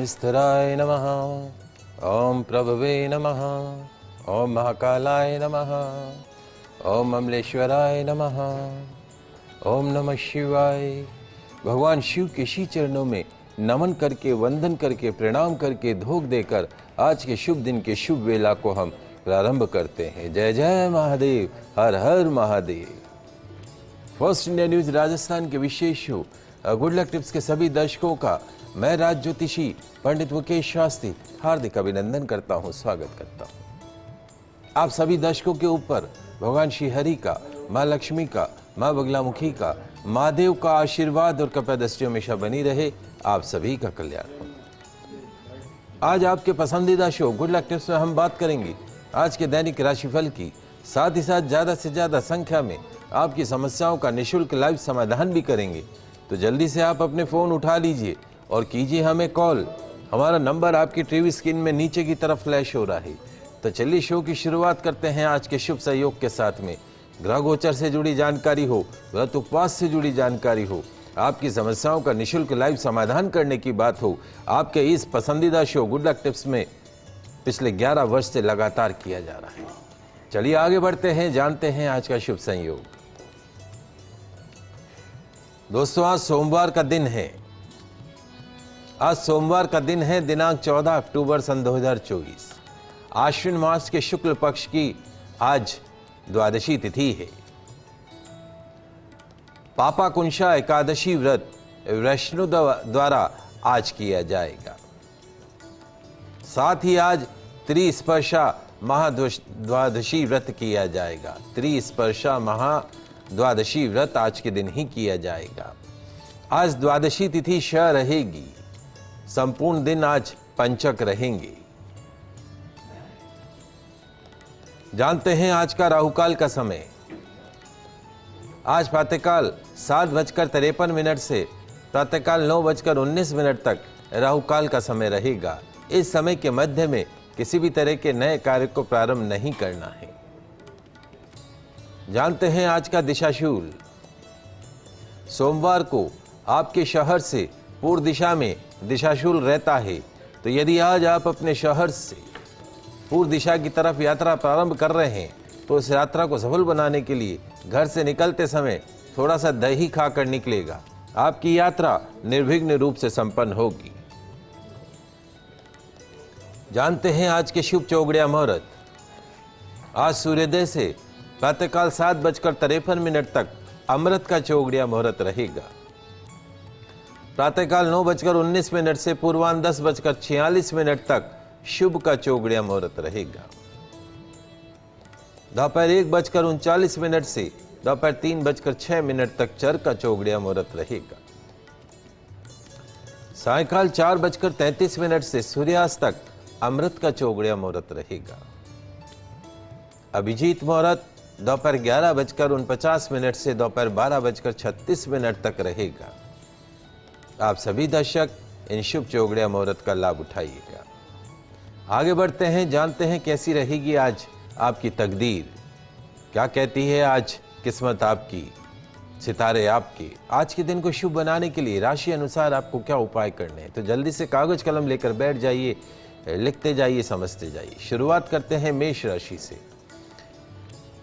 स्थिराय नमः। ओम प्रभवे नमः। ओम महाकालाय नमः। ओम अमलेश्वराय नमः। ओम नमः शिवाय। भगवान शिव के श्री चरणों में नमन करके, वंदन करके, प्रणाम करके, धोख देकर आज के शुभ दिन के शुभ वेला को हम प्रारंभ करते हैं। जय जय महादेव, हर हर Mahadev. First India news Rajasthan के विशेष शो गुड लक टिप्स के सभी दर्शकों का मैं राज ज्योतिषी पंडित मुकेश शास्त्री हार्दिक अभिनंदन करता हूं, स्वागत करता हूं। आप सभी दर्शकों के ऊपर भगवान श्री हरि का, माँ लक्ष्मी का, माँ बगलामुखी का, महादेव का आशीर्वाद और कृपा दृष्टि हमेशा बनी रहे। आप सभी का कल्याण हो। आज आपके पसंदीदा शो गुड लक टिप्स में हम बात करेंगे आज के दैनिक राशिफल की, साथ ही साथ ज्यादा से ज्यादा संख्या में आपकी समस्याओं का निःशुल्क लाइव समाधान भी करेंगे। तो जल्दी से आप अपने फोन उठा लीजिए और कीजिए हमें कॉल। हमारा नंबर आपकी टीवी स्क्रीन में नीचे की तरफ फ्लैश हो रहा है। तो चलिए शो की शुरुआत करते हैं आज के शुभ सहयोग के साथ में। ग्रह गोचर से जुड़ी जानकारी हो, व्रत उपवास से जुड़ी जानकारी हो, आपकी समस्याओं का निःशुल्क लाइव समाधान करने की बात हो, आपके इस पसंदीदा शो गुड लक टिप्स में पिछले 11 वर्ष से लगातार किया जा रहा है। चलिए आगे बढ़ते हैं, जानते हैं आज का शुभ संयोग। दोस्तों आज सोमवार का दिन है। आज सोमवार का दिन है, दिनांक 14 अक्टूबर सन 2024। आश्विन मास के शुक्ल पक्ष की आज द्वादशी तिथि है। पापाकुंशा एकादशी व्रत वैष्णो द्वारा आज किया जाएगा। साथ ही आज त्रिस्पर्शा महाद्वादशी व्रत किया जाएगा। त्रिस्पर्शा महाद्वादशी व्रत आज के दिन ही किया जाएगा। आज द्वादशी तिथि श रहेगी। संपूर्ण दिन आज पंचक रहेंगे। जानते हैं आज का राहुकाल का समय। आज प्रातःकाल 7:53 से प्रातःकाल 9:19 तक राहुकाल का समय रहेगा। इस समय के मध्य में किसी भी तरह के नए कार्य को प्रारंभ नहीं करना है। जानते हैं आज का दिशाशूल। सोमवार को आपके शहर से पूर्व दिशा में दिशाशूल रहता है। तो यदि आज आप अपने शहर से पूर्व दिशा की तरफ यात्रा प्रारंभ कर रहे हैं तो उस यात्रा को सफल बनाने के लिए घर से निकलते समय थोड़ा सा दही खाकर निकलेगा। आपकी यात्रा निर्विघ्न रूप से संपन्न होगी। जानते हैं आज के शुभ चौगड़िया मुहूर्त। आज सूर्योदय से प्रातःकाल 7:53 तक अमृत का चौगड़िया मुहूर्त रहेगा। प्रातःकाल 9:19 से पूर्वाह्न 10:46 तक शुभ का चौगड़िया मुहूर्त रहेगा। दोपहर 1:39 से दोपहर 3:06 तक चर का चौगड़िया मुहूर्त रहेगा। सायंकाल 4:33 से सूर्यास्त तक अमृत का चौगड़िया मुहूर्त रहेगा। अभिजीत मुहूर्त दोपहर 11:49 से दोपहर 12:36 तक रहेगा। आप सभी दर्शक इन शुभ चौगड़िया मुहूर्त का लाभ उठाइएगा। आगे बढ़ते हैं, जानते हैं कैसी रहेगी आज आपकी तकदीर। क्या कहती है आज किस्मत आपकी, सितारे आपके। आज के दिन को शुभ बनाने के लिए राशि अनुसार आपको क्या उपाय करने हैं। तो जल्दी से कागज कलम लेकर बैठ जाइए, लिखते जाइए, समझते जाइए। शुरुआत करते हैं मेष राशि से।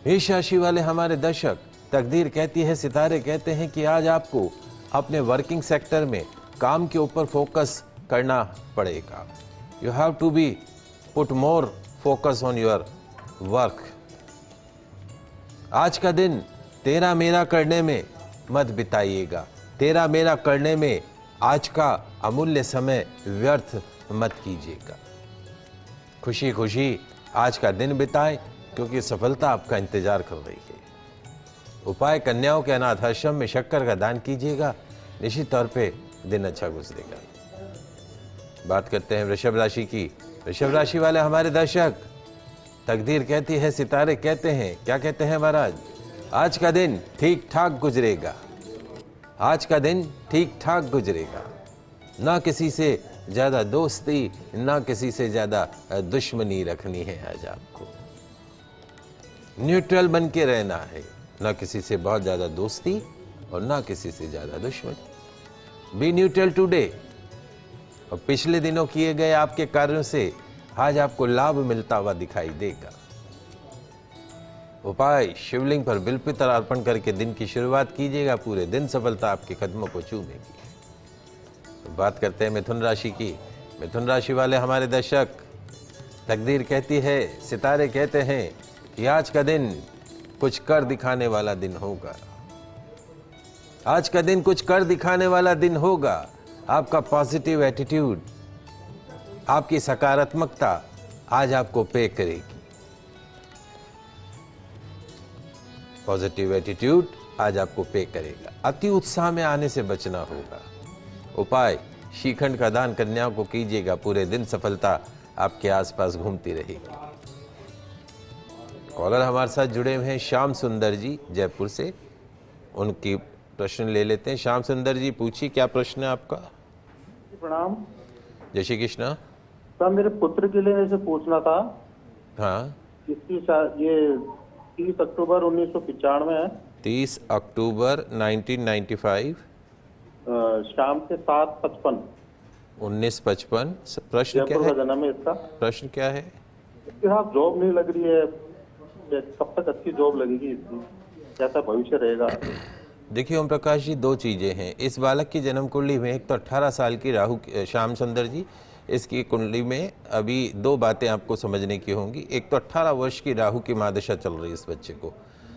मेष राशि वाले हमारे दर्शक, तकदीर कहती है, सितारे कहते हैं कि आज आपको अपने वर्किंग सेक्टर में काम के ऊपर फोकस करना पड़ेगा। You have to be put more focus on your work. आज का दिन तेरा मेरा करने में मत बिताइएगा। तेरा मेरा करने में आज का अमूल्य समय व्यर्थ मत कीजिएगा। खुशी खुशी आज का दिन बिताएं क्योंकि सफलता आपका इंतजार कर रही है। उपाय, कन्याओं के अनाथ आश्रम में शक्कर का दान कीजिएगा। निश्चित तौर पे दिन अच्छा गुजरेगा। बात करते हैं वृषभ राशि की। वृषभ राशि वाले हमारे दर्शक, तकदीर कहती है, सितारे कहते हैं, क्या कहते हैं महाराज, आज का दिन ठीक ठाक गुजरेगा। आज का दिन ठीक ठाक गुजरेगा। ना किसी से ज्यादा दोस्ती, ना किसी से ज्यादा दुश्मनी रखनी है। आज आपको न्यूट्रल बन के रहना है। ना किसी से बहुत ज्यादा दोस्ती और ना किसी से ज्यादा दुश्मनी। B neutral today. और पिछले दिनों किए गए आपके कार्यों से आज आपको लाभ मिलता हुआ दिखाई देगा। उपाय, शिवलिंग पर बिल्वपत्र अर्पण करके दिन की शुरुआत कीजिएगा, पूरे दिन सफलता आपके कदमों को चूमेगी। तो बात करते हैं मिथुन राशि की। मिथुन राशि वाले हमारे दर्शक, तकदीर कहती है, सितारे कहते हैं कि आज का दिन कुछ कर दिखाने वाला दिन होगा। आज का दिन कुछ कर दिखाने वाला दिन होगा। आपका पॉजिटिव एटीट्यूड, आपकी सकारात्मकता आज आपको पे करेगी। पॉजिटिव एटीट्यूड आज आपको पे करेगा। अति उत्साह में आने से बचना होगा। उपाय, श्रीखंड का दान कन्याओं को कीजिएगा, पूरे दिन सफलता आपके आसपास घूमती रहेगी। कॉलर हमारे साथ जुड़े हुए हैं श्याम सुंदर जी जयपुर से, उनकी प्रश्न ले लेते हैं। श्याम सुंदर जी, पूछिए क्या प्रश्न है आपका। प्रणाम। जय श्री कृष्ण। सर, मेरे पुत्र के लिए ऐसे पूछना था। हाँ, ये 30 अक्टूबर 1995 है। 30 अक्टूबर 1995, शाम के 7:55 1955। प्रश्न क्या जयपुर है? का जन्म है इसका। प्रश्न क्या है? इसके साथ जॉब नहीं लग रही है, कब तक अच्छी जॉब लगेगी इसकी, कैसा भविष्य रहेगा? देखिए ओम प्रकाश जी, दो चीज़ें हैं इस बालक की जन्म कुंडली में। एक तो 18 साल की राहु, श्याम सुंदर जी, इसकी कुंडली में अभी दो बातें आपको समझने की होंगी। एक तो 18 वर्ष की राहु की महादशा चल रही है इस बच्चे को।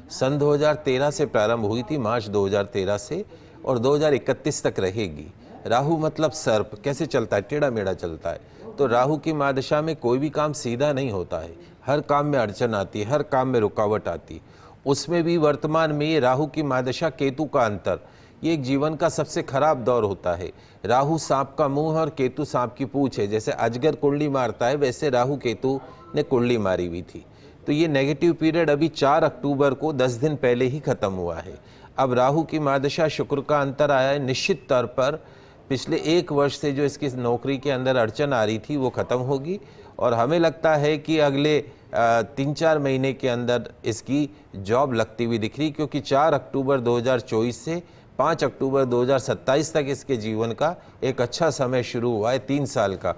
सन 2013 से प्रारंभ हुई थी, मार्च 2013 से, और 2031 तक रहेगी। राहु मतलब सर्प, कैसे चलता है? टेढ़ा मेढ़ा चलता है। तो राहु की महादशा में कोई भी काम सीधा नहीं होता है, हर काम में अड़चन आती है, हर काम में रुकावट आती। उसमें भी वर्तमान में ये राहु की महादशा, केतु का अंतर, ये एक जीवन का सबसे खराब दौर होता है। राहु सांप का मुंह और केतु सांप की पूंछ है। जैसे अजगर कुंडली मारता है, वैसे राहु केतु ने कुंडली मारी हुई थी। तो ये नेगेटिव पीरियड अभी 4 अक्टूबर को 10 दिन पहले ही खत्म हुआ है। अब राहु की महादशा, शुक्र का अंतर आया है। निश्चित तौर पर पिछले 1 वर्ष से जो इसकी नौकरी के अंदर अड़चन आ रही थी वो खत्म होगी, और हमें लगता है कि अगले 3-4 महीने के अंदर इसकी जॉब लगती हुई दिख रही, क्योंकि 4 अक्टूबर 2024 से 5 अक्टूबर 2027 तक इसके जीवन का एक अच्छा समय शुरू हुआ है, 3 साल का।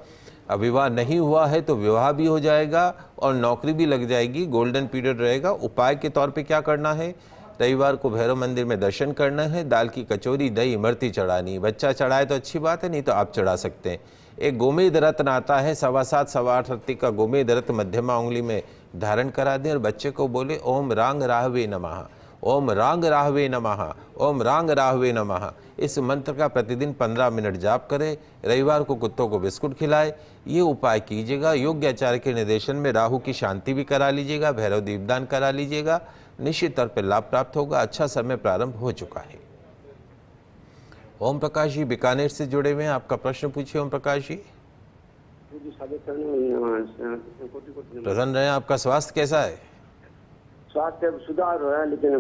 अब विवाह नहीं हुआ है तो विवाह भी हो जाएगा और नौकरी भी लग जाएगी, गोल्डन पीरियड रहेगा। उपाय के तौर पे क्या करना है? रविवार को भैरव मंदिर में दर्शन करना है, दाल की कचौरी, दही, इमरती चढ़ानी। बच्चा चढ़ाए तो अच्छी बात है, नहीं तो आप चढ़ा सकते हैं। एक गोमेद रत्न आता है, 7.25 7.8 रत्ती का गोमेद रत्न मध्यमा उंगली में धारण करा दें और बच्चे को बोले ओम रांग राहवे नमः, ओम रांग राहवे नमः, ओम रांग राहवे नमः। इस मंत्र का प्रतिदिन 15 मिनट जाप करें। रविवार को कुत्तों को बिस्कुट खिलाए। ये उपाय कीजिएगा। योग्य आचार्य के निर्देशन में राहु की शांति भी करा लीजिएगा, भैरव दीपदान करा लीजिएगा। निश्चित तौर पर लाभ प्राप्त होगा। अच्छा समय प्रारंभ हो चुका है। ओम प्रकाश जी बीकानेर से जुड़े हुए हैं, आपका प्रश्न पूछिए। ओम प्रकाश जी, प्रसन्न रहे। आपका स्वास्थ्य कैसा है? स्वास्थ्य सुधार हो रहा है, लेकिन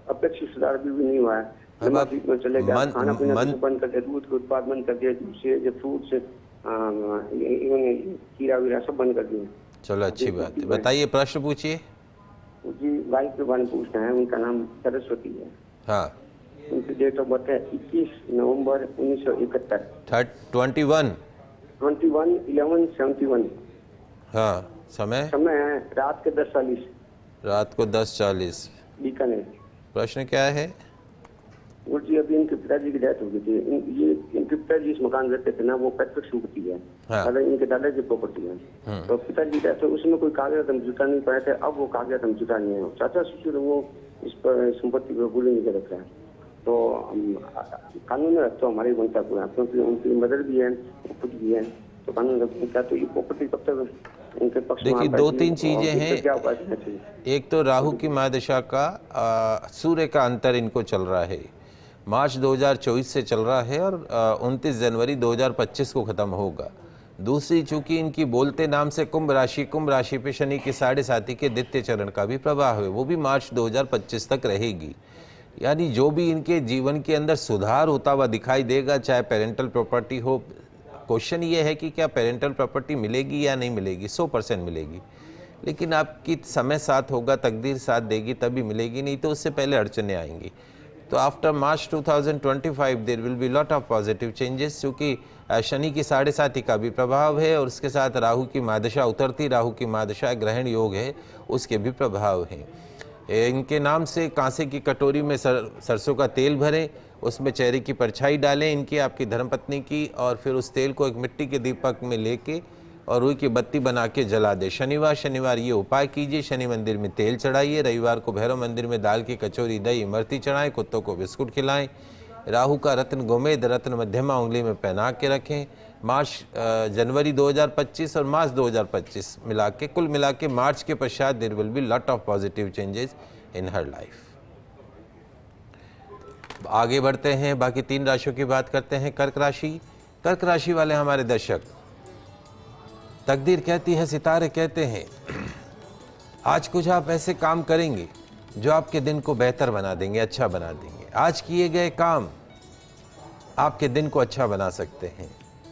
अपेक्षित सुधार भी नहीं हुआ है। चले गया, खाना पीना बंद कर दिया, दूध के उत्पाद बंद कर दिया, जूस, फ्रूट्स, कीड़ा वीरा सब बंद कर दिए। चलो अच्छी बात है। बताइए, प्रश्न पूछिए। जी, वाइफ के बारे में पूछना है। उनका नाम सरस्वती है। हाँ। उनकी डेट ऑफ बर्थ है 21 नवंबर 1971। 21/11/71। हाँ। समय है रात के 10:40। रात को 10:40 बीकानेर। प्रश्न क्या है? वो जी, अभी इनके पिताजी की डेथ हो गई थी। इनके पिताजी इस मकान रहते थे ना, वो पैतृक संपत्ति है। हाँ। इनके दादा की प्रॉपर्टी है। तो पिताजी की डेथ, उसमें कोई कागजात हम जुटा नहीं पाए थे। अब वो कागजात हम जुटा नहीं है। चाचा ससुर वो इस पर संपत्ति को भूल नहीं कर रखा है। तो कानून में तो हमारी बनता पूरा, क्योंकि उनकी मदर भी है, खुद भी है। तो कानून रखता, तो ये प्रॉपर्टी कब तक उनके पक्ष में? देखिए, 2-3 चीजें हैं। एक तो राहु की महादशा का सूर्य का अंतर इनको चल रहा है, मार्च 2024 से चल रहा है, और 29 जनवरी 2025 को खत्म होगा। दूसरी, चूंकि इनकी बोलते नाम से कुंभ राशि पे शनि के 7.5 के द्वितीय चरण का भी प्रभाव है, वो भी मार्च 2025 तक रहेगी। यानी जो भी इनके जीवन के अंदर सुधार होता हुआ दिखाई देगा, चाहे पेरेंटल प्रॉपर्टी हो। क्वेश्चन ये है कि क्या पेरेंटल प्रॉपर्टी मिलेगी या नहीं मिलेगी? 100% मिलेगी, लेकिन आपकी समय साथ होगा, तकदीर साथ देगी तभी मिलेगी, नहीं तो उससे पहले अड़चने आएंगी। तो after March 2025 there will be lot of positive changes, क्योंकि शनि की 7.5 का भी प्रभाव है और उसके साथ राहु की महादशा उतरती राहु की महादशा ग्रहण योग है, उसके भी प्रभाव हैं। इनके नाम से कांसे की कटोरी में सरसों का तेल भरें, उसमें चेहरे की परछाई डालें इनकी, आपकी धर्मपत्नी की, और फिर उस तेल को एक मिट्टी के दीपक में लेके और रुई की बत्ती बना के जला दे। शनिवार ये उपाय कीजिए। शनि मंदिर में तेल चढ़ाइए। रविवार को भैरव मंदिर में दाल की कचौरी, दही, इमरती चढ़ाएं। कुत्तों को बिस्कुट खिलाएं। राहु का रत्न गोमेद रत्न मध्यमा उंगली में पहना के रखें। जनवरी 2025 और मार्च 2025 मिला के, कुल मिला के मार्च के पश्चात there will be lot of positive changes in her life. आगे बढ़ते हैं, बाकी 3 राशियों की बात करते हैं। कर्क राशि। कर्क राशि वाले हमारे दर्शक, तकदीर कहती है, सितारे कहते हैं, आज कुछ आप ऐसे काम करेंगे जो आपके दिन को बेहतर बना देंगे, अच्छा बना देंगे। आज किए गए काम आपके दिन को अच्छा बना सकते हैं।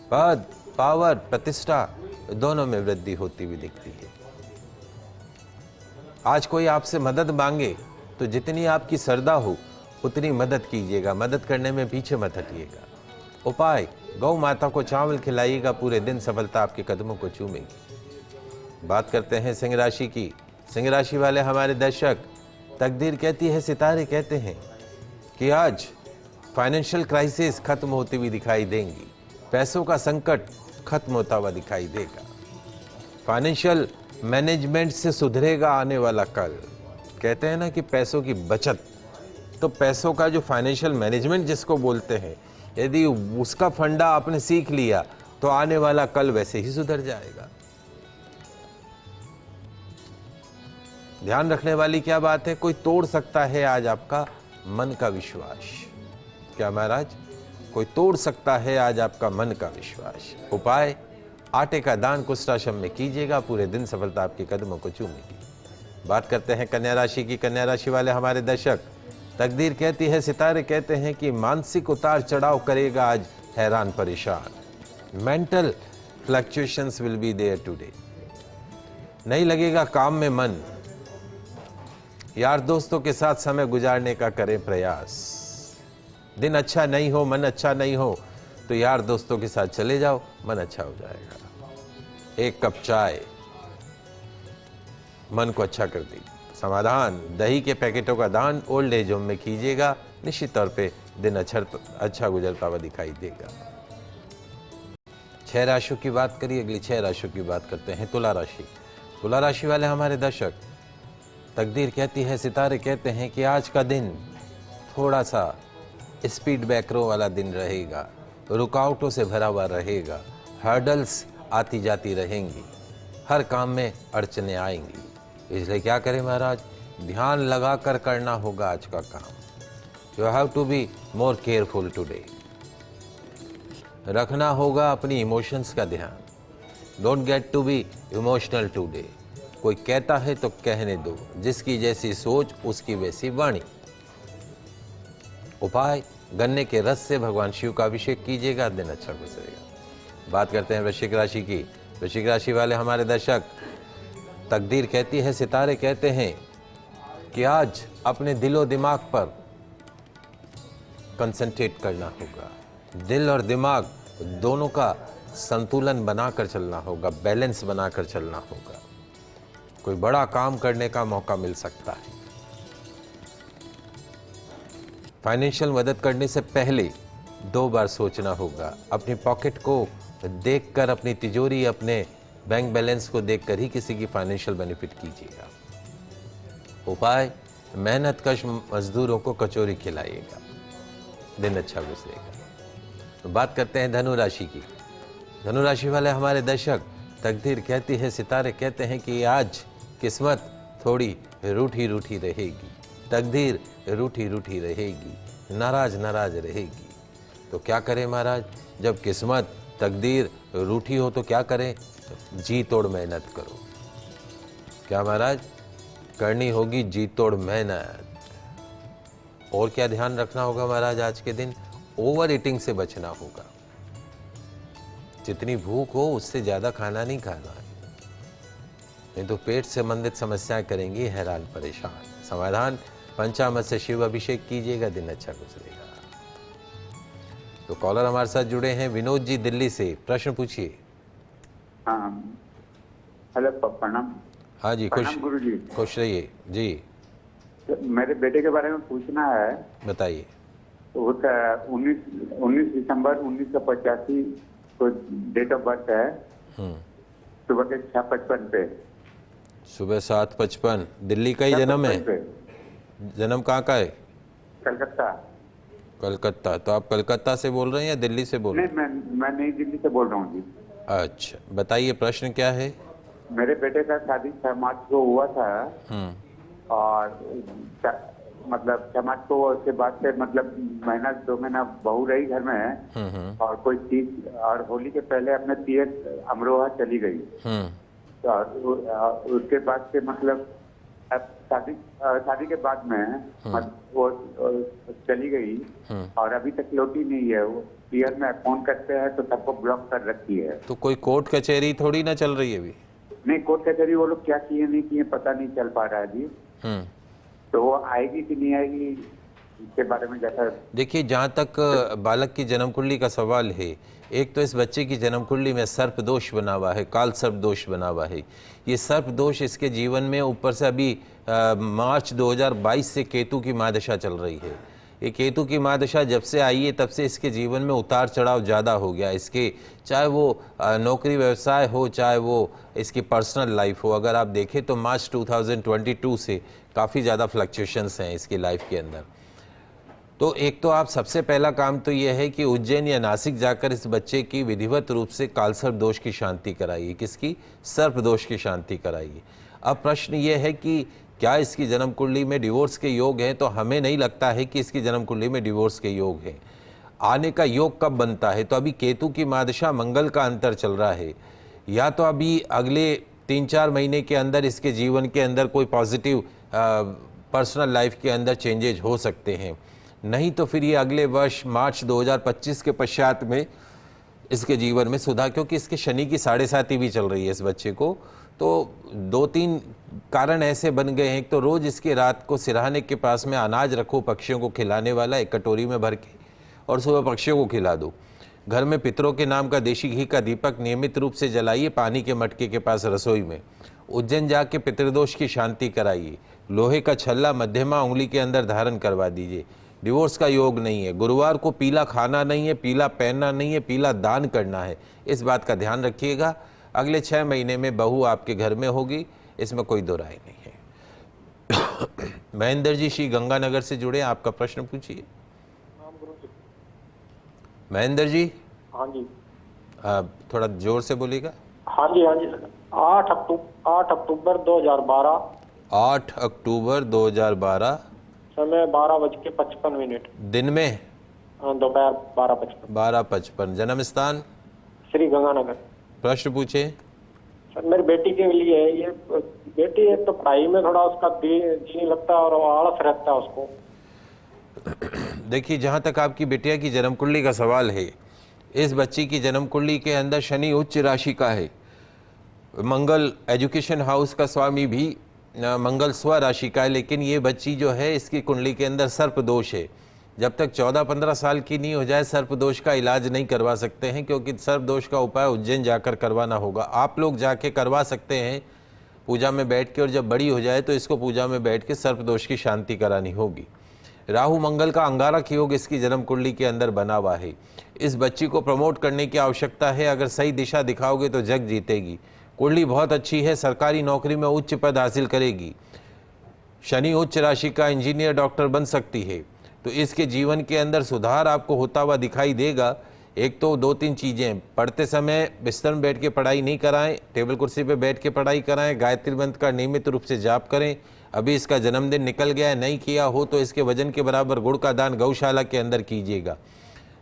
पद, पावर, प्रतिष्ठा दोनों में वृद्धि होती हुई दिखती है। आज कोई आपसे मदद मांगे तो जितनी आपकी श्रद्धा हो उतनी मदद कीजिएगा, मदद करने में पीछे मत हटिएगा। उपाय, गौ माता को चावल खिलाइएगा, पूरे दिन सफलता आपके कदमों को चूमेगी। बात करते हैं सिंह राशि की। सिंह राशि वाले हमारे दर्शक, तकदीर कहती है, सितारे कहते हैं कि आज फाइनेंशियल क्राइसिस खत्म होती हुई दिखाई देंगी। पैसों का संकट खत्म होता हुआ दिखाई देगा। फाइनेंशियल मैनेजमेंट से सुधरेगा आने वाला कल। कहते हैं ना कि पैसों की बचत, तो पैसों का जो फाइनेंशियल मैनेजमेंट जिसको बोलते हैं, यदि उसका फंडा आपने सीख लिया तो आने वाला कल वैसे ही सुधर जाएगा। ध्यान रखने वाली क्या बात है, कोई तोड़ सकता है आज आपका मन का विश्वास। क्या महाराज? कोई तोड़ सकता है आज आपका मन का विश्वास। उपाय, आटे का दान कुष्ठाश्रम में कीजिएगा, पूरे दिन सफलता आपके कदमों को चूमेगी। बात करते हैं कन्या राशि की। कन्या राशि वाले हमारे दर्शक, तकदीर कहती है, सितारे कहते हैं कि मानसिक उतार चढ़ाव करेगा आज हैरान परेशान। Mental fluctuations will be there today. नहीं लगेगा काम में मन। यार दोस्तों के साथ समय गुजारने का करें प्रयास। दिन अच्छा नहीं हो, मन अच्छा नहीं हो तो यार दोस्तों के साथ चले जाओ, मन अच्छा हो जाएगा। एक कप चाय मन को अच्छा कर देगी। समाधान, दही के पैकेटों का दान ओल्ड एज होम में कीजिएगा, निश्चित तौर पे दिन अच्छा गुजरता हुआ दिखाई देगा। 6 राशियों की बात करिए। अगली 6 राशियों की बात करते हैं। तुला राशि। तुला राशि वाले हमारे दर्शक, तकदीर कहती है, सितारे कहते हैं कि आज का दिन थोड़ा सा स्पीड ब्रेकरों वाला दिन रहेगा, रुकावटों से भरा हुआ रहेगा, हर्डल्स आती जाती रहेंगी, हर काम में अड़चने आएंगी। इसलिए क्या करें महाराज, ध्यान लगा कर करना होगा आज का काम। You have to be more careful today. रखना होगा अपनी इमोशंस का ध्यान। Don't get to be emotional today. कोई कहता है तो कहने दो, जिसकी जैसी सोच उसकी वैसी वाणी। उपाय, गन्ने के रस से भगवान शिव का अभिषेक कीजिएगा, दिन अच्छा गुजरेगा। बात करते हैं वृश्चिक राशि की। वृश्चिक राशि वाले हमारे दर्शक, तकदीर कहती है, सितारे कहते हैं कि आज अपने दिलो दिमाग पर कंसंट्रेट करना होगा। दिल और दिमाग दोनों का संतुलन बनाकर चलना होगा, बैलेंस बनाकर चलना होगा। कोई बड़ा काम करने का मौका मिल सकता है। फाइनेंशियल मदद करने से पहले 2 बार सोचना होगा। अपनी पॉकेट को देखकर, अपनी तिजोरी, अपने बैंक बैलेंस को देखकर ही किसी की फाइनेंशियल बेनिफिट कीजिएगा। उपाय, मेहनत कश मजदूरों को कचौरी खिलाइएगा, दिन अच्छा गुजरेगा। तो बात करते हैं धनु राशि की। धनु राशि वाले हमारे दर्शक, तकदीर कहती है, सितारे कहते हैं कि आज किस्मत थोड़ी रूठी रूठी रहेगी। तकदीर रूठी रूठी रहेगी, नाराज नाराज रहेगी। तो क्या करें महाराज, जब किस्मत तकदीर रूठी हो तो क्या करें, जी तोड़ मेहनत करो। क्या महाराज, करनी होगी जी तोड़ मेहनत। और क्या ध्यान रखना होगा महाराज, आज के दिन ओवर ईटिंग से बचना होगा। जितनी भूख हो उससे ज्यादा खाना नहीं खाना है, नहीं तो पेट से संबंधित समस्याएं करेंगी हैरान परेशान। समाधान, पंचामृत से शिव अभिषेक कीजिएगा, दिन अच्छा गुजरेगा। तो कॉलर हमारे साथ जुड़े हैं विनोद जी दिल्ली से, प्रश्न पूछिए। हाँ, हेलो, प्रणाम। हाँ जी, प्रणाम गुरु जी। खुश रहिए जी। तो मेरे बेटे के बारे में पूछना है। बताइए। तो उसका 19 दिसंबर 1985 को डेट ऑफ बर्थ है, सुबह के 6:55 पे। सुबह 7:55। दिल्ली का ही जन्म है? जन्म कहाँ का है? कलकत्ता। कलकत्ता। तो आप कलकत्ता से बोल रहे हैं या दिल्ली से बोल रहे हैं? नहीं, मैं नई दिल्ली से बोल रहा हूँ जी। अच्छा, बताइए प्रश्न क्या है? मेरे बेटे का शादी 6 मार्च को हुआ था, और मतलब 6 मार्च को, उसके बाद से मतलब महीना 2 महीना बहू रही घर में, और कोई चीज, और होली के पहले अपने तीर्थ अमरोहा चली गई। तो उसके बाद से मतलब अब शादी के बाद में वो चली गई, और अभी तक लौटी नहीं है। वो पीयर में फोन करते हैं तो सबको ब्लॉक कर रखी है। तो कोई कोर्ट कचहरी थोड़ी ना चल रही है अभी? नहीं, कोर्ट कचहरी वो लोग क्या किए नहीं किए पता नहीं चल पा रहा है जी। तो वो आएगी कि नहीं आएगी, इसके बारे में जैसा। देखिए, जहाँ तक बालक की जन्म कुंडली का सवाल है, एक तो इस बच्चे की जन्म कुंडली में सर्प दोष बना हुआ है, काल सर्प दोष बना हुआ है। ये सर्प दोष इसके जीवन में ऊपर से अभी मार्च 2022 से केतु की महादशा चल रही है। ये केतु की महादशा जब से आई है तब से इसके जीवन में उतार चढ़ाव ज़्यादा हो गया इसके, चाहे वो नौकरी व्यवसाय हो, चाहे वो इसकी पर्सनल लाइफ हो। अगर आप देखें तो मार्च 2022 से काफ़ी ज़्यादा फ्लक्चुएशंस हैं इसकी लाइफ के अंदर। तो एक तो आप सबसे पहला काम तो यह है कि उज्जैन या नासिक जाकर इस बच्चे की विधिवत रूप से कालसर्प दोष की शांति कराइए। किसकी? सर्प दोष की शांति कराइए। अब प्रश्न ये है कि क्या इसकी जन्म कुंडली में डिवोर्स के योग हैं? तो हमें नहीं लगता है कि इसकी जन्म कुंडली में डिवोर्स के योग हैं। आने का योग कब बनता है? तो अभी केतु की महादशा मंगल का अंतर चल रहा है, या तो अभी अगले 3-4 महीने के अंदर इसके जीवन के अंदर कोई पॉजिटिव पर्सनल लाइफ के अंदर चेंजेज हो सकते हैं, नहीं तो फिर ये अगले वर्ष मार्च 2025 के पश्चात में इसके जीवन में सुधार, क्योंकि इसके शनि की 7.5 भी चल रही है इस बच्चे को। तो 2-3 कारण ऐसे बन गए हैं। एक तो रोज़ इसके रात को सिरहाने के पास में अनाज रखो पक्षियों को खिलाने वाला, एक कटोरी में भर के, और सुबह पक्षियों को खिला दो। घर में पितरों के नाम का देशी घी का दीपक नियमित रूप से जलाइए पानी के मटके के पास रसोई में। उज्जैन जाके पितृदोष की शांति कराइए। लोहे का छल्ला मध्यमा उंगली के अंदर धारण करवा दीजिए। डिवोर्स का योग नहीं है। गुरुवार को पीला खाना नहीं है, पीला पहनना नहीं है, पीला दान करना है। इस बात का ध्यान रखिएगा। अगले 6 महीने में बहू आपके घर में होगी, इसमें कोई दो राय नहीं है। महेंद्र जी श्री गंगानगर से जुड़े, आपका प्रश्न पूछिए। महेंद्र जी। हाँ जी। थोड़ा जोर से बोलिएगा। हाँ जी, हाँ जी। 8 अक्टूबर 2012। 8 अक्टूबर 2012। समय 12:55। दिन में? दोपहर 12:55। जन्म स्थान? श्री गंगानगर। प्रश्न पूछे। सर, मेरी बेटी के लिए ये बेटी है तो पढ़ाई में थोड़ा उसका जी नहीं लगता और आलस रहता है उसको। देखिए, जहाँ तक आपकी बिटिया की जन्म कुंडली का सवाल है, इस बच्ची की जन्म कुंडली के अंदर शनि उच्च राशि का है। मंगल एजुकेशन हाउस का स्वामी भी मंगल स्व राशि का है, लेकिन ये बच्ची जो है इसकी कुंडली के अंदर सर्प दोष है। जब तक 14-15 साल की नहीं हो जाए सर्प दोष का इलाज नहीं करवा सकते हैं, क्योंकि सर्प दोष का उपाय उज्जैन जाकर करवाना होगा। आप लोग जाके करवा सकते हैं पूजा में बैठ के, और जब बड़ी हो जाए तो इसको पूजा में बैठ के सर्प दोष की शांति करानी होगी। राहु मंगल का अंगारक योग इसकी जन्म कुंडली के अंदर बना हुआ है। इस बच्ची को प्रमोट करने की आवश्यकता है। अगर सही दिशा दिखाओगे तो जग जीतेगी। कुंडली बहुत अच्छी है, सरकारी नौकरी में उच्च पद हासिल करेगी। शनि उच्च राशि का, इंजीनियर डॉक्टर बन सकती है। तो इसके जीवन के अंदर सुधार आपको होता हुआ दिखाई देगा। एक तो 2-3 चीज़ें, पढ़ते समय बिस्तर में बैठ के पढ़ाई नहीं कराएं, टेबल कुर्सी पे बैठ के पढ़ाई कराएं। गायत्री मंत्र का नियमित रूप से जाप करें। अभी इसका जन्मदिन निकल गया है, नहीं किया हो तो इसके वजन के बराबर गुड़ का दान गौशाला के अंदर कीजिएगा।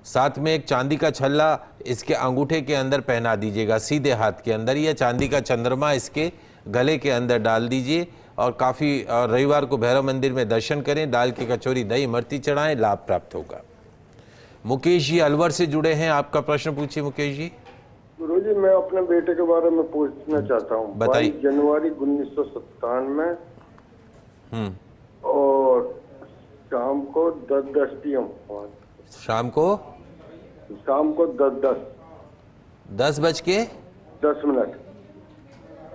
साथ में एक चांदी का छल्ला इसके अंगूठे के अंदर पहना दीजिएगा, सीधे हाथ के अंदर। या चांदी का चंद्रमा इसके गले के अंदर डाल दीजिए। और रविवार को भैरव मंदिर में दर्शन करें, दाल की कचौरी दही इमरती चढ़ाएं, लाभ प्राप्त होगा। मुकेश जी अलवर से जुड़े हैं, आपका प्रश्न पूछिए मुकेश जी। गुरुजी, मैं अपने बेटे के बारे में पूछना चाहता हूँ। बताइए। 22 जनवरी 1997 और शाम को 10:10 PM। शाम को 10:10 10:10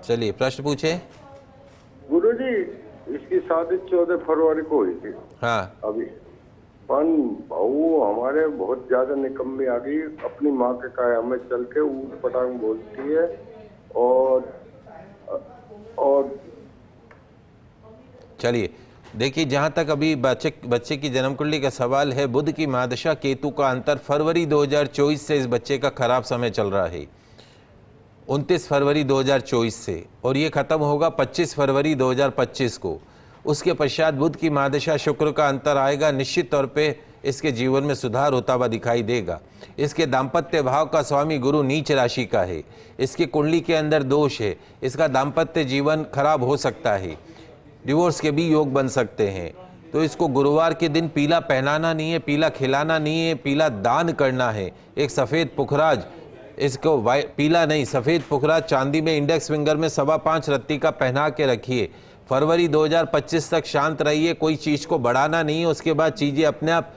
चलिए प्रश्न पूछे। गुरुजी, इसकी शादी 14 फरवरी को हुई थी। हाँ अभी पन बहू हमारे बहुत ज्यादा निकम्मी आ गई, अपनी माँ के काया में चल के ऊट पटांग बोलती है और चलिए देखिए, जहाँ तक अभी बच्चे की जन्म कुंडली का सवाल है, बुध की महादशा केतु का अंतर फरवरी 2024 से इस बच्चे का खराब समय चल रहा है, 29 फरवरी 2024 से, और ये खत्म होगा 25 फरवरी 2025 को। उसके पश्चात बुध की महादशा शुक्र का अंतर आएगा, निश्चित तौर पे इसके जीवन में सुधार होता हुआ दिखाई देगा। इसके दाम्पत्य भाव का स्वामी गुरु नीच राशि का है, इसकी कुंडली के अंदर दोष है, इसका दाम्पत्य जीवन खराब हो सकता है, डिवोर्स के भी योग बन सकते हैं। तो इसको गुरुवार के दिन पीला पहनाना नहीं है, पीला खिलाना नहीं है, पीला दान करना है। एक सफ़ेद पुखराज, इसको पीला नहीं सफ़ेद पुखराज चांदी में इंडेक्स फिंगर में 5.25 रत्ती का पहना के रखिए। फरवरी 2025 तक शांत रहिए, कोई चीज़ को बढ़ाना नहीं है, उसके बाद चीज़ें अपने आप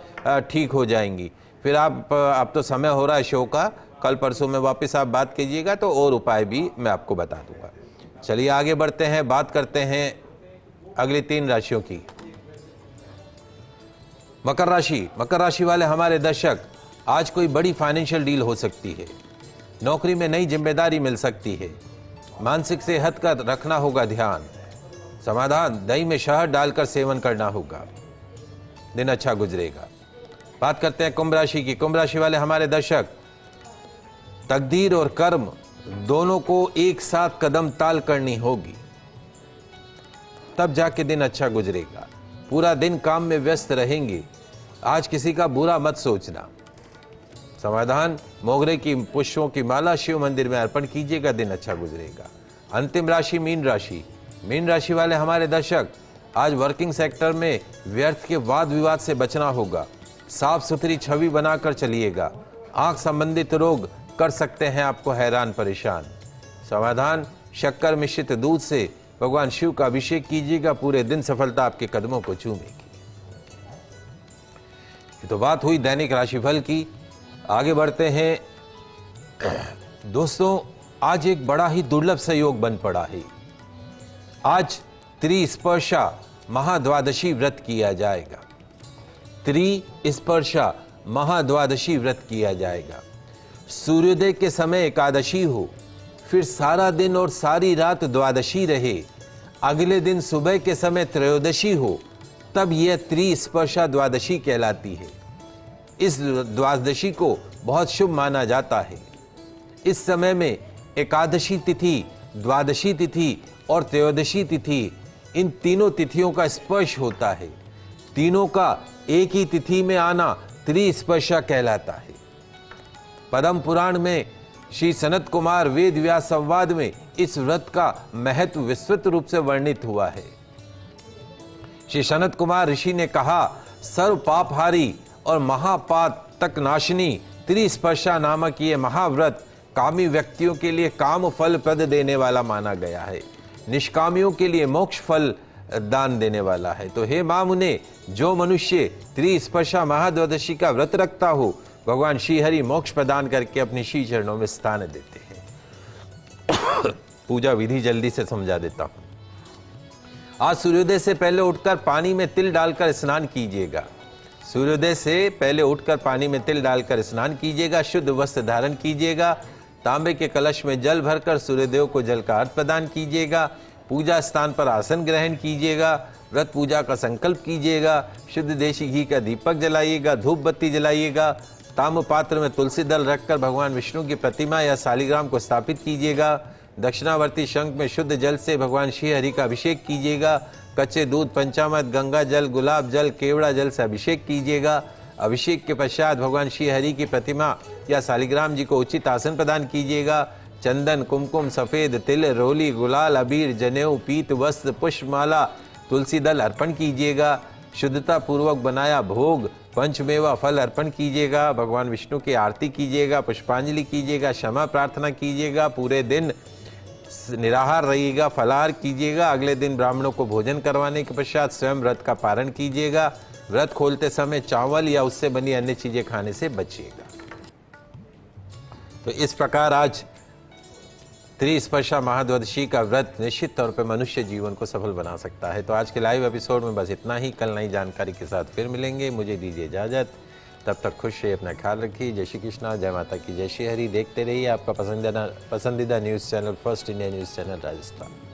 ठीक हो जाएंगी। फिर आप तो समय हो रहा है शो का, कल परसों में वापस आप बात कीजिएगा तो और उपाय भी मैं आपको बता दूंगा। चलिए आगे बढ़ते हैं, बात करते हैं अगली 3 राशियों की। मकर राशि वाले हमारे दर्शक, आज कोई बड़ी फाइनेंशियल डील हो सकती है, नौकरी में नई जिम्मेदारी मिल सकती है, मानसिक सेहत का रखना होगा ध्यान, समाधान दही में शहद डालकर सेवन करना होगा, दिन अच्छा गुजरेगा। बात करते हैं कुंभ राशि की। कुंभ राशि वाले हमारे दर्शक, तकदीर और कर्म दोनों को एक साथ कदम ताल करनी होगी, तब जाके दिन अच्छा गुजरेगा। पूरा दिन काम में व्यस्त रहेंगे, आज किसी का बुरा मत सोचना। समाधान मोगरे की पुष्पों की माला शिव मंदिर में अर्पण कीजिएगा, दिन अच्छा गुजरेगा। अंतिम राशि मीन राशि वाले हमारे दर्शक, आज वर्किंग सेक्टर में व्यर्थ के वाद विवाद से बचना होगा, साफ सुथरी छवि बनाकर चलिएगा। आंख संबंधित रोग कर सकते हैं आपको हैरान परेशान। समाधान शक्कर मिश्रित दूध से भगवान शिव का अभिषेक कीजिएगा, पूरे दिन सफलता आपके कदमों को चूमेगी। ये तो बात हुई दैनिक राशिफल की। आगे बढ़ते हैं दोस्तों, आज एक बड़ा ही दुर्लभ संयोग बन पड़ा है। आज त्रिस्पर्शा महाद्वादशी व्रत किया जाएगा। त्रिस्पर्शा महाद्वादशी व्रत किया जाएगा। सूर्योदय के समय एकादशी हो, फिर सारा दिन और सारी रात द्वादशी रहे, अगले दिन सुबह के समय त्रयोदशी हो, तब यह त्रिस्पर्शा द्वादशी कहलाती है। इस द्वादशी को बहुत शुभ माना जाता है। इस समय में एकादशी तिथि, द्वादशी तिथि और त्रयोदशी तिथि, इन तीनों तिथियों का स्पर्श होता है। तीनों का एक ही तिथि में आना त्रिस्पर्शा कहलाता है। पद्म पुराण में श्री सनत कुमार वेद व्यास संवाद में इस व्रत का महत्व विस्तृत रूप से वर्णित हुआ है। श्री सनत कुमार ऋषि ने कहा, सर्व पापहारी और महापातक नाशिनी त्रिस्पर्शा नामक ये महाव्रत कामी व्यक्तियों के लिए काम फल प्रद देने वाला माना गया है, निष्कामियों के लिए मोक्ष फल दान देने वाला है। तो हे मां मुने, जो मनुष्य त्रिस्पर्शा महाद्वादशी का व्रत रखता हो, भगवान श्री हरि मोक्ष प्रदान करके अपने श्री चरणों में स्थान देते हैं। पूजा विधि जल्दी से समझा देता हूं। आज सूर्योदय से पहले उठकर पानी में तिल डालकर स्नान कीजिएगा। सूर्योदय से पहले उठकर पानी में तिल डालकर स्नान कीजिएगा। शुद्ध वस्त्र धारण कीजिएगा। तांबे के कलश में जल भरकर सूर्यदेव को जल का अर्घ प्रदान कीजिएगा। पूजा स्थान पर आसन ग्रहण कीजिएगा। व्रत पूजा का संकल्प कीजिएगा। शुद्ध देशी घी का दीपक जलाइएगा, धूप बत्ती जलाइएगा। ताम्र पात्र में तुलसी दल रखकर भगवान विष्णु की प्रतिमा या शालिग्राम को स्थापित कीजिएगा। दक्षिणावर्ती शंख में शुद्ध जल से भगवान श्री हरि का अभिषेक कीजिएगा। कच्चे दूध, पंचामृत, गंगा जल, गुलाब जल, केवड़ा जल से अभिषेक कीजिएगा। अभिषेक के पश्चात भगवान श्री हरि की प्रतिमा या शालिग्राम जी को उचित आसन प्रदान कीजिएगा। चंदन, कुमकुम, सफेद तिल, रोली, गुलाल, अबीर, जनेऊ, पीत, वस्त्र, पुष्पमाला, तुलसी दल अर्पण कीजिएगा। शुद्धता पूर्वक बनाया भोग, पंचमेवा फल अर्पण कीजिएगा। भगवान विष्णु की आरती कीजिएगा, पुष्पांजलि कीजिएगा, क्षमा प्रार्थना कीजिएगा। पूरे दिन निराहार रहिएगा, फलाहार कीजिएगा। अगले दिन ब्राह्मणों को भोजन करवाने के पश्चात स्वयं व्रत का पारण कीजिएगा। व्रत खोलते समय चावल या उससे बनी अन्य चीजें खाने से बचिएगा। तो इस प्रकार आज त्रिस्पर्शा महाद्वादशी का व्रत निश्चित तौर पर मनुष्य जीवन को सफल बना सकता है। तो आज के लाइव एपिसोड में बस इतना ही। कल नई जानकारी के साथ फिर मिलेंगे। मुझे दीजिए इजाजत, तब तक खुश रहिए, अपना ख्याल रखिए। जय श्री कृष्णा, जय माता की, जय श्री हरि। देखते रहिए आपका पसंदीदा news channel first India news channel Rajasthan.